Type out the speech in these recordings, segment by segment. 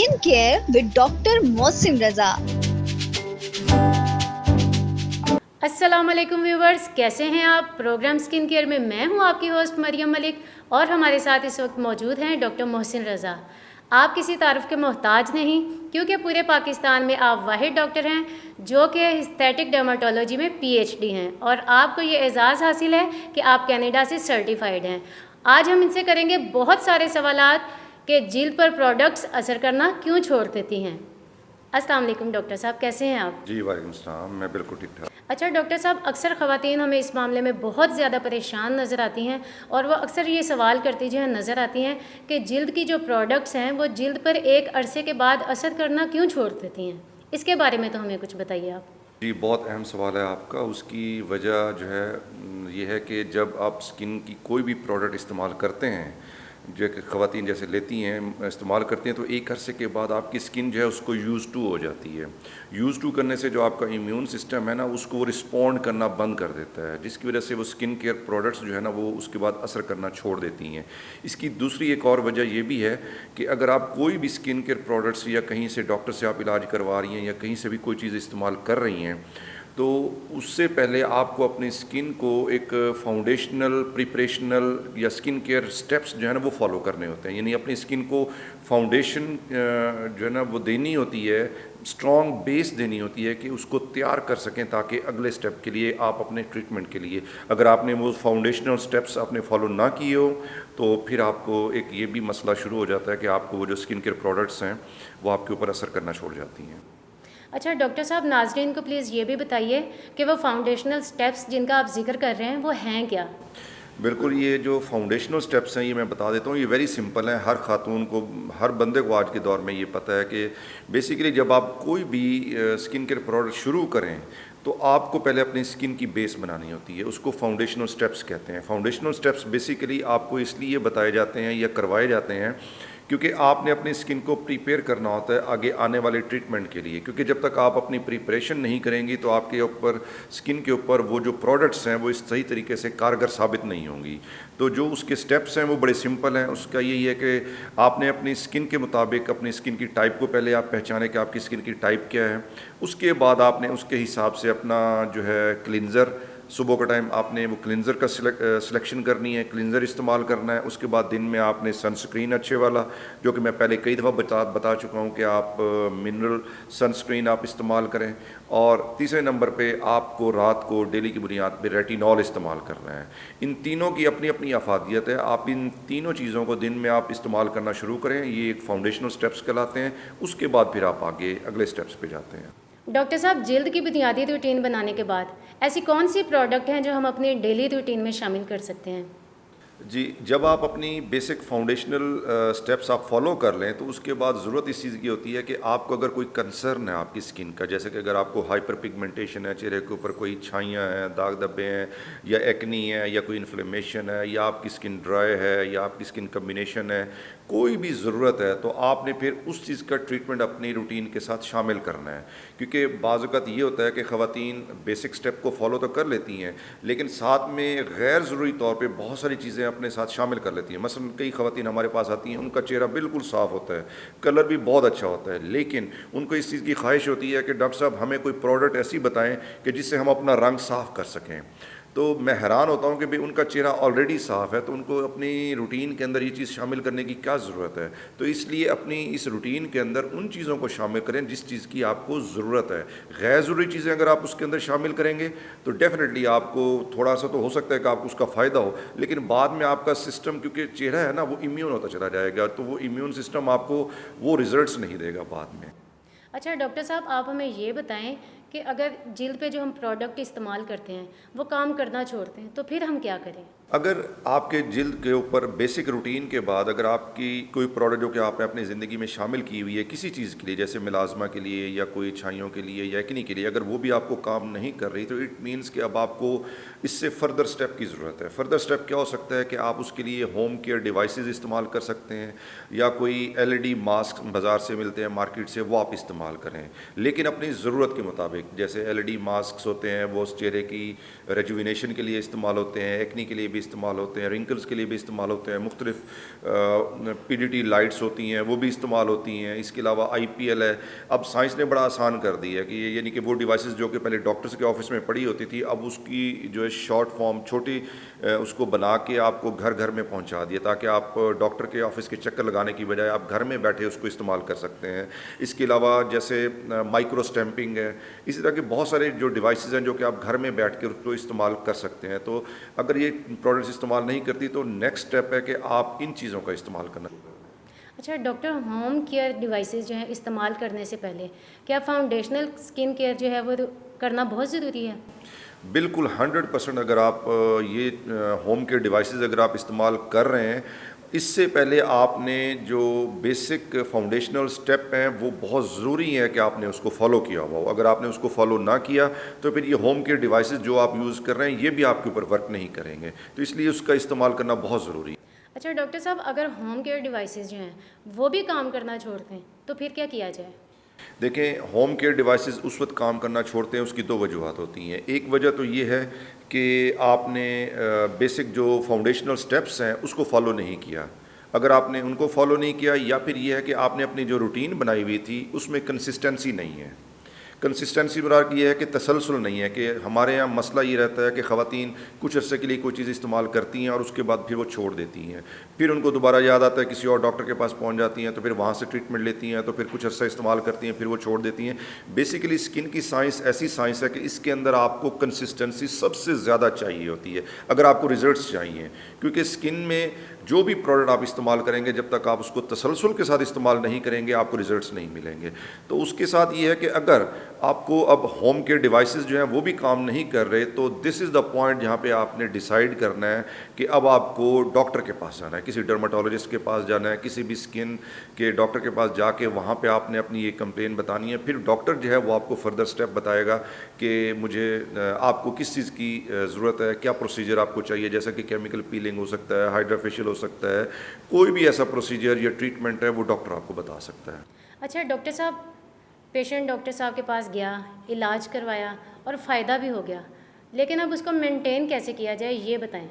Skin Care with Dr. Mohsin Raza. السلام علیکم viewers, کیسے ہیں آپ؟ پروگرام سکن کیئر میں میں ہوں آپ کی ہوسٹ مریم ملک، اور ہمارے ساتھ اس وقت موجود ہیں ڈاکٹر محسن رضا۔ آپ کسی تعارف کے محتاج نہیں، کیونکہ پورے پاکستان میں آپ واحد ڈاکٹر ہیں جو کہ ایستھیٹک ڈرماٹولوجی میں پی ایچ ڈی ہیں، اور آپ کو یہ اعزاز حاصل ہے کہ آپ کینیڈا سے سرٹیفائڈ ہیں۔ آج ہم ان سے کریں گے بہت سارے سوالات کہ جلد پر پروڈکٹس اثر کرنا کیوں چھوڑ دیتی ہیں۔ السلام علیکم ڈاکٹر صاحب، کیسے ہیں آپ؟ جی وعلیکم السلام، میں بالکل ٹھیک ٹھاک۔ اچھا ڈاکٹر صاحب، اکثر خواتین ہمیں اس معاملے میں بہت زیادہ پریشان نظر آتی ہیں، اور وہ اکثر یہ سوال کرتی جو ہیں نظر آتی ہیں کہ جلد کی جو پروڈکٹس ہیں وہ جلد پر ایک عرصے کے بعد اثر کرنا کیوں چھوڑ دیتی ہیں؟ اس کے بارے میں تو ہمیں کچھ بتائیے آپ۔ جی بہت اہم سوال ہے آپ کا۔ اس کی وجہ جو ہے یہ ہے کہ جب آپ سکن کی کوئی بھی پروڈکٹ استعمال کرتے ہیں، جو کہ خواتین جیسے لیتی ہیں استعمال کرتی ہیں، تو ایک عرصے کے بعد آپ کی سکن جو ہے اس کو یوز ٹو ہو جاتی ہے۔ یوز ٹو کرنے سے جو آپ کا امیون سسٹم ہے نا، اس کو وہ رسپونڈ کرنا بند کر دیتا ہے، جس کی وجہ سے وہ سکن کیئر پروڈکٹس جو ہے نا وہ اس کے بعد اثر کرنا چھوڑ دیتی ہیں۔ اس کی دوسری ایک اور وجہ یہ بھی ہے کہ اگر آپ کوئی بھی سکن کیئر پروڈکٹس یا کہیں سے ڈاکٹر سے آپ علاج کروا رہی ہیں یا کہیں سے بھی کوئی چیز استعمال کر رہی ہیں، تو اس سے پہلے آپ کو اپنی سکن کو ایک فاؤنڈیشنل پریپریشنل یا سکن کیئر سٹیپس جو ہے نا وہ فالو کرنے ہوتے ہیں۔ یعنی اپنی سکن کو فاؤنڈیشن جو ہے نا وہ دینی ہوتی ہے، اسٹرانگ بیس دینی ہوتی ہے کہ اس کو تیار کر سکیں، تاکہ اگلے سٹیپ کے لیے آپ اپنے ٹریٹمنٹ کے لیے، اگر آپ نے وہ فاؤنڈیشنل سٹیپس آپ نے فالو نہ کیے ہو تو پھر آپ کو ایک یہ بھی مسئلہ شروع ہو جاتا ہے کہ آپ کو وہ جو سکن کیئر پروڈکٹس ہیں وہ آپ کے اوپر اثر کرنا چھوڑ جاتی ہیں۔ اچھا ڈاکٹر صاحب، ناظرین کو پلیز یہ بھی بتائیے کہ وہ فاؤنڈیشنل سٹیپس جن کا آپ ذکر کر رہے ہیں وہ ہیں کیا؟ بالکل، یہ جو فاؤنڈیشنل سٹیپس ہیں یہ میں بتا دیتا ہوں، یہ ویری سمپل ہیں۔ ہر خاتون کو، ہر بندے کو آج کے دور میں یہ پتہ ہے کہ بیسیکلی جب آپ کوئی بھی سکن کیئر پروڈکٹ شروع کریں تو آپ کو پہلے اپنی سکن کی بیس بنانی ہوتی ہے، اس کو فاؤنڈیشنل سٹیپس کہتے ہیں۔ فاؤنڈیشنل سٹیپس بیسیکلی آپ کو اس لیے بتائے جاتے ہیں یا کروائے جاتے ہیں کیونکہ آپ نے اپنی سکن کو پریپیئر کرنا ہوتا ہے آگے آنے والے ٹریٹمنٹ کے لیے، کیونکہ جب تک آپ اپنی پریپریشن نہیں کریں گی تو آپ کے اوپر سکن کے اوپر وہ جو پروڈکٹس ہیں وہ اس صحیح طریقے سے کارگر ثابت نہیں ہوں گی۔ تو جو اس کے سٹیپس ہیں وہ بڑے سمپل ہیں۔ اس کا یہی ہے کہ آپ نے اپنی سکن کے مطابق اپنی سکن کی ٹائپ کو پہلے آپ پہچانیں کہ آپ کی سکن کی ٹائپ کیا ہے، اس کے بعد آپ نے اس کے حساب سے اپنا جو ہے کلینزر، صبح کا ٹائم آپ نے وہ کلینزر کا سلیکشن کرنی ہے، کلینزر استعمال کرنا ہے۔ اس کے بعد دن میں آپ نے سن سکرین اچھے والا، جو کہ میں پہلے کئی دفعہ بتا چکا ہوں کہ آپ منرل سن سکرین آپ استعمال کریں، اور تیسرے نمبر پہ آپ کو رات کو ڈیلی کی بنیاد پہ ریٹینول استعمال کرنا ہے۔ ان تینوں کی اپنی اپنی افادیت ہے، آپ ان تینوں چیزوں کو دن میں آپ استعمال کرنا شروع کریں، یہ ایک فاؤنڈیشنل سٹیپس کہلاتے ہیں۔ اس کے بعد پھر آپ آگے اگلے سٹیپس پہ جاتے ہیں۔ ڈاکٹر صاحب، جلد کی بنیادی روٹین بنانے کے بعد ایسی کون سی پروڈکٹ ہیں جو ہم اپنے ڈیلی روٹین میں شامل کر سکتے ہیں؟ جی، جب آپ اپنی بیسک فاؤنڈیشنل سٹیپس آپ فالو کر لیں تو اس کے بعد ضرورت اس چیز کی ہوتی ہے کہ آپ کو اگر کوئی کنسرن ہے آپ کی سکن کا، جیسے کہ اگر آپ کو ہائپر پگمنٹیشن ہے، چہرے کے اوپر کوئی چھائیاں ہیں، داغ دھبے ہیں، یا ایکنی ہے، یا کوئی انفلیمیشن ہے، یا آپ کی سکن ڈرائی ہے، یا آپ کی سکن کمبینیشن ہے، کوئی بھی ضرورت ہے تو آپ نے پھر اس چیز کا ٹریٹمنٹ اپنی روٹین کے ساتھ شامل کرنا ہے۔ کیونکہ بعض اوقات یہ ہوتا ہے کہ خواتین بیسک سٹیپ کو فالو تو کر لیتی ہیں لیکن ساتھ میں غیر ضروری طور پہ بہت ساری چیزیں اپنے ساتھ شامل کر لیتی ہیں۔ مثلا کئی خواتین ہمارے پاس آتی ہیں، ان کا چہرہ بالکل صاف ہوتا ہے، کلر بھی بہت اچھا ہوتا ہے، لیکن ان کو اس چیز کی خواہش ہوتی ہے کہ ڈاکٹر صاحب ہمیں کوئی پروڈکٹ ایسی بتائیں کہ جس سے ہم اپنا رنگ صاف کر سکیں۔ تو میں حیران ہوتا ہوں کہ بھئی ان کا چہرہ آلریڈی صاف ہے تو ان کو اپنی روٹین کے اندر یہ چیز شامل کرنے کی کیا ضرورت ہے؟ تو اس لیے اپنی اس روٹین کے اندر ان چیزوں کو شامل کریں جس چیز کی آپ کو ضرورت ہے۔ غیر ضروری چیزیں اگر آپ اس کے اندر شامل کریں گے تو ڈیفینیٹلی آپ کو تھوڑا سا تو ہو سکتا ہے کہ آپ کو اس کا فائدہ ہو، لیکن بعد میں آپ کا سسٹم، کیونکہ چہرہ ہے نا وہ امیون ہوتا چلا جائے گا، تو وہ امیون سسٹم آپ کو وہ ریزلٹس نہیں دے گا بعد میں۔ اچھا ڈاکٹر صاحب، آپ ہمیں یہ بتائیں کہ اگر جلد پہ جو ہم پروڈکٹ استعمال کرتے ہیں وہ کام کرنا چھوڑتے ہیں تو پھر ہم کیا کریں؟ اگر آپ کے جلد کے اوپر بیسک روٹین کے بعد اگر آپ کی کوئی پروڈکٹ جو کہ آپ نے اپنی زندگی میں شامل کی ہوئی ہے کسی چیز کے لیے، جیسے ملازمہ کے لیے یا کوئی چھائیوں کے لیے یا ایکنی کے لیے، اگر وہ بھی آپ کو کام نہیں کر رہی تو اٹ مینس کہ اب آپ کو اس سے فردر سٹیپ کی ضرورت ہے۔ فردر سٹیپ کیا ہو سکتا ہے کہ آپ اس کے لیے ہوم کیئر ڈیوائسز استعمال کر سکتے ہیں، یا کوئی LED ماسک بازار سے ملتے ہیں مارکیٹ سے، وہ آپ استعمال کریں، لیکن اپنی ضرورت کے مطابق۔ جیسے LED ماسکس ہوتے ہیں وہ چہرے کی ریجوینیشن کے لیے استعمال ہوتے ہیں، ایکنی کے لیے بھی استعمال ہوتے ہیں, رنکلز کے لیے بھی استعمال ہوتے ہیں, مختلف PDT لائٹس ہوتی ہیں وہ بھی استعمال ہوتی ہیں. اس کے علاوہ IPL ہے. اب سائنس نے بڑا آسان کر دی ہے کہ یعنی کہ وہ ڈیوائسز جو کہ پہلے ڈاکٹرز کے آفس میں پڑی ہوتی تھی, اب اس کی جو ہے شارٹ فارم چھوٹی اس کو بنا کے آپ کو گھر گھر میں پہنچا دیا, تاکہ آپ ڈاکٹر کے آفس کے چکر لگانے کی بجائے آپ گھر میں بیٹھے اس کو استعمال کر سکتے ہیں. اس کے علاوہ جیسے مائکرو اسٹیمپنگ ہے, اسی طرح کے بہت سارے جو ڈیوائسز ہیں جو کہ آپ گھر میں بیٹھ کے اس کو استعمال کر سکتے ہیں. تو اگر یہ پروڈکٹس استعمال نہیں کرتی تو نیکسٹ اسٹیپ ہے کہ آپ ان چیزوں کا استعمال کرنا. اچھا ڈاکٹر, ہوم کیئر ڈیوائسز جو ہیں استعمال کرنے سے پہلے کیا فاؤنڈیشنل اسکن کیئر جو ہے وہ کرنا بہت ضروری ہے؟ بالکل 100%. اگر آپ یہ ہوم کیئر ڈیوائسز اگر آپ استعمال کر رہے ہیں, اس سے پہلے آپ نے جو بیسک فاؤنڈیشنل سٹیپ ہیں وہ بہت ضروری ہے کہ آپ نے اس کو فالو کیا ہوا ہو. اگر آپ نے اس کو فالو نہ کیا تو پھر یہ ہوم کیئر ڈیوائسز جو آپ یوز کر رہے ہیں یہ بھی آپ کے اوپر ورک نہیں کریں گے. تو اس لیے اس کا استعمال کرنا بہت ضروری ہے. اچھا ڈاکٹر صاحب, اگر ہوم کیئر ڈیوائسز جو ہیں وہ بھی کام کرنا چھوڑتے ہیں تو پھر کیا کیا جائے؟ دیکھیں, ہوم کیئر ڈیوائسز اس وقت کام کرنا چھوڑتے ہیں, اس کی دو وجوہات ہوتی ہیں. ایک وجہ تو یہ ہے کہ آپ نے بیسک جو فاؤنڈیشنل سٹیپس ہیں اس کو فالو نہیں کیا. اگر آپ نے ان کو فالو نہیں کیا, یا پھر یہ ہے کہ آپ نے اپنی جو روٹین بنائی ہوئی تھی اس میں کنسسٹنسی نہیں ہے. کنسسٹنسی مراد یہ ہے کہ تسلسل نہیں ہے. کہ ہمارے یہاں مسئلہ یہ رہتا ہے کہ خواتین کچھ عرصے کے لیے کوئی چیز استعمال کرتی ہیں اور اس کے بعد پھر وہ چھوڑ دیتی ہیں, پھر ان کو دوبارہ یاد آتا ہے کسی اور ڈاکٹر کے پاس پہنچ جاتی ہیں, تو پھر وہاں سے ٹریٹمنٹ لیتی ہیں, تو پھر کچھ عرصہ استعمال کرتی ہیں, پھر وہ چھوڑ دیتی ہیں. بیسیکلی اسکن کی سائنس ایسی سائنس ہے کہ اس کے اندر آپ کو کنسسٹنسی سب سے زیادہ چاہیے ہوتی ہے اگر آپ کو ریزلٹس چاہیے. کیونکہ اسکن میں جو بھی پروڈکٹ آپ استعمال کریں گے, جب تک آپ اس کو تسلسل کے ساتھ استعمال نہیں کریں گے آپ کو ریزلٹس نہیں ملیں گے. تو اس کے ساتھ یہ ہے کہ اگر آپ کو اب ہوم کیئر ڈیوائسز جو ہیں وہ بھی کام نہیں کر رہے, تو دس از دا پوائنٹ جہاں پہ آپ نے ڈیسائیڈ کرنا ہے کہ اب آپ کو ڈاکٹر کے پاس جانا ہے, کسی ڈرماٹولوجسٹ کے پاس جانا ہے, کسی بھی اسکن کے ڈاکٹر کے پاس جا کے وہاں پہ آپ نے اپنی یہ کمپلین بتانی ہے. پھر ڈاکٹر جو ہے وہ آپ کو فردر اسٹیپ بتائے گا کہ مجھے آپ کو کس چیز کی ضرورت ہے, کیا پروسیجر آپ کو چاہیے, جیسا کہ کیمیکل پیلنگ ہو سکتا ہے, ہائیڈرا فیشیل ہو سکتا ہے, کوئی بھی ایسا پروسیجر یا ٹریٹمنٹ ہے وہ ڈاکٹر آپ کو بتا سکتا ہے. اچھا ڈاکٹر صاحب, پیشنٹ ڈاکٹر صاحب کے پاس گیا, علاج کروایا اور فائدہ بھی ہو گیا, لیکن اب اس کو مینٹین کیسے کیا جائے یہ بتائیں.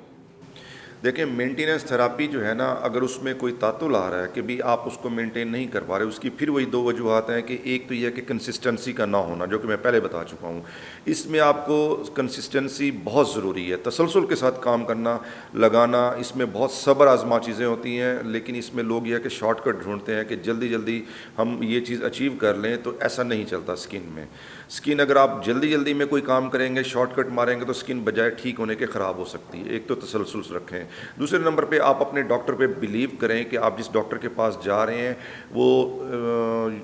دیکھیں, مینٹیننس تھراپی جو ہے نا, اگر اس میں کوئی تعطل آ رہا ہے کہ بھی آپ اس کو مینٹین نہیں کر پا رہے, اس کی پھر وہی دو وجوہات ہیں کہ ایک تو یہ ہے کہ کنسسٹنسی کا نہ ہونا, جو کہ میں پہلے بتا چکا ہوں. اس میں آپ کو کنسسٹنسی بہت ضروری ہے, تسلسل کے ساتھ کام کرنا, لگانا, اس میں بہت صبر آزما چیزیں ہوتی ہیں. لیکن اس میں لوگ یہ ہے کہ شارٹ کٹ ڈھونڈتے ہیں کہ جلدی جلدی ہم یہ چیز اچیو کر لیں, تو ایسا نہیں چلتا اسکن میں. اسکن اگر آپ جلدی جلدی میں کوئی کام کریں گے, شارٹ کٹ ماریں گے, تو اسکن بجائے ٹھیک ہونے کے خراب ہو سکتی ہے. ایک تو تسلسل رکھیں. دوسرے نمبر پہ آپ اپنے ڈاکٹر پہ بلیو کریں کہ آپ جس ڈاکٹر کے پاس جا رہے ہیں وہ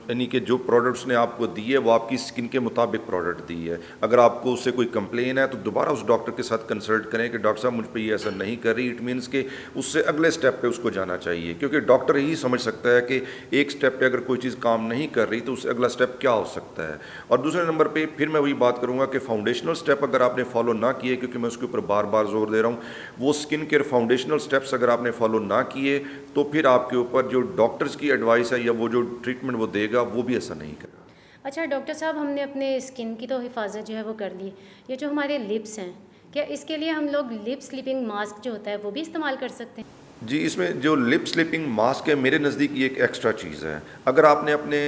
یعنی کہ جو پروڈکٹس نے آپ کو دی ہے وہ آپ کی اسکن کے مطابق پروڈکٹ دی ہے. اگر آپ کو اس سے کوئی کمپلین ہے تو دوبارہ اس ڈاکٹر کے ساتھ کنسلٹ کریں کہ ڈاکٹر صاحب مجھ پہ یہ ایسا نہیں کر رہی. اٹ مینس کہ اس سے اگلے سٹیپ پہ اس کو جانا چاہیے, کیونکہ ڈاکٹر ہی سمجھ سکتا ہے کہ ایک سٹیپ پہ اگر کوئی چیز کام نہیں کر رہی تو اس سے اگلا سٹیپ کیا ہو سکتا ہے. اور دوسرے نمبر پہ پھر میں وہی بات کروں گا کہ فاؤنڈیشنل سٹیپ اگر آپ نے فالو نہ کیے, کیونکہ میں اس کے اوپر بار بار زور دے رہا ہوں, وہ اسکن کیئر فاؤنڈیشنل سٹیپس اگر آپ نے فالو نہ کیے تو پھر آپ کے اوپر جو ڈاکٹرز کی ایڈوائس ہے یا وہ جو ٹریٹمنٹ وہ دے گا وہ بھی ایسا نہیں کرے گا. اچھا ڈاکٹر صاحب, ہم نے اپنے اسکن کی تو حفاظت جو ہے وہ کر لی, یہ جو ہمارے لپس ہیں, کیا اس کے لیے ہم لوگ لپ سلیپنگ ماسک جو ہوتا ہے وہ بھی استعمال کر سکتے ہیں؟ جی, اس میں جو لپ سلیپنگ ماسک ہے میرے نزدیک یہ ایک ایکسٹرا چیز ہے. اگر آپ نے اپنے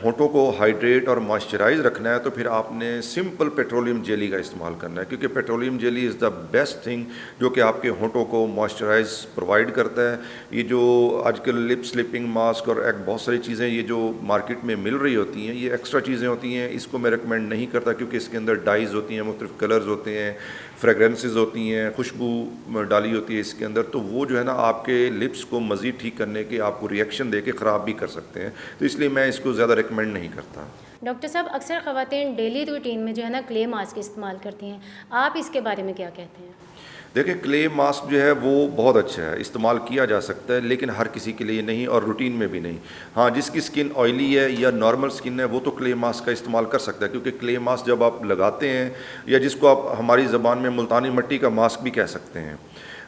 ہونٹوں کو ہائیڈریٹ اور موئسچرائز رکھنا ہے تو پھر آپ نے سمپل پیٹرولیم جیلی کا استعمال کرنا ہے, کیونکہ petroleum jelly is the best thing جو کہ آپ کے ہونٹوں کو موئسچرائز پرووائڈ کرتا ہے. یہ جو آج کل لپ سلیپنگ ماسک اور ایک بہت ساری چیزیں یہ جو مارکیٹ میں مل رہی ہوتی ہیں, یہ ایکسٹرا چیزیں ہوتی ہیں. اس کو میں ریکمینڈ نہیں کرتا, کیونکہ اس کے اندر ڈائز ہوتی ہیں, مختلف کلرز ہوتے ہیں, فریگرنسز ہوتی ہیں, خوشبو ڈالی ہوتی ہے اس کے اندر, تو وہ جو ہے نا آپ کے لپس کو مزید ٹھیک کرنے کے آپ کو ریئیکشن دے کے خراب بھی کر سکتے ہیں. تو اس لیے میں اس کو زیادہ ریکمینڈ نہیں کرتا. ڈاکٹر صاحب, اکثر خواتین ڈیلی روٹین میں جو ہے نا کلے ماسک استعمال کرتی ہیں, آپ اس کے بارے میں کیا کہتے ہیں؟ دیکھیں, کلے ماسک جو ہے وہ بہت اچھا ہے, استعمال کیا جا سکتا ہے, لیکن ہر کسی کے لیے نہیں اور روٹین میں بھی نہیں. ہاں, جس کی اسکن آئلی ہے یا نارمل اسکن ہے وہ تو کلے ماسک کا استعمال کر سکتا ہے, کیونکہ کلے ماسک جب آپ لگاتے ہیں, یا جس کو آپ ہماری زبان میں ملتانی مٹی کا ماسک بھی کہہ سکتے ہیں,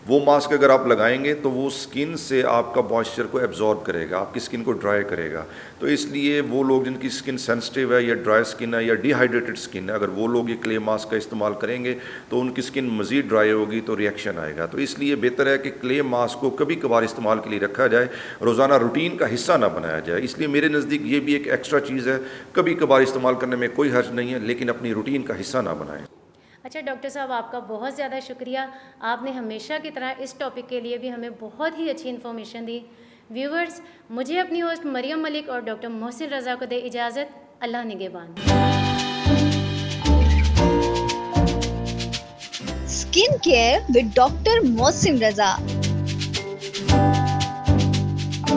وہ ماسک اگر آپ لگائیں گے تو وہ اسکن سے آپ کا موئسچر کو ایبزارب کرے گا, آپ کی اسکن کو ڈرائی کرے گا. تو اس لیے وہ لوگ جن کی اسکن سینسٹیو ہے یا ڈرائی اسکن ہے یا ڈی ہائیڈریٹڈ اسکن ہے, اگر وہ لوگ یہ کلے ماسک کا استعمال کریں گے تو ان کی اسکن مزید ڈرائی ہوگی تو ریئیکشن آئے گا. تو اس لیے بہتر ہے کہ کلے ماسک کو کبھی کبھار استعمال کے لیے رکھا جائے, روزانہ روٹین کا حصہ نہ بنایا جائے. اس لیے میرے نزدیک یہ بھی ایک ایکسٹرا چیز ہے, کبھی کبھار استعمال کرنے میں کوئی حرج نہیں ہے, لیکن اپنی روٹین کا حصہ نہ بنائیں. اچھا ڈاکٹر صاحب, آپ کا بہت زیادہ شکریہ. آپ نے ہمیشہ کی طرح اس ٹاپک کے لیے بھی ہمیں بہت ہی اچھی انفارمیشن دی. ویورز, مجھے اپنی ہوسٹ مریم ملک اور ڈاکٹر محسن رضا کو دے اجازت. اللہ نگہبان. Skin Care with Dr. Mohsin Raza.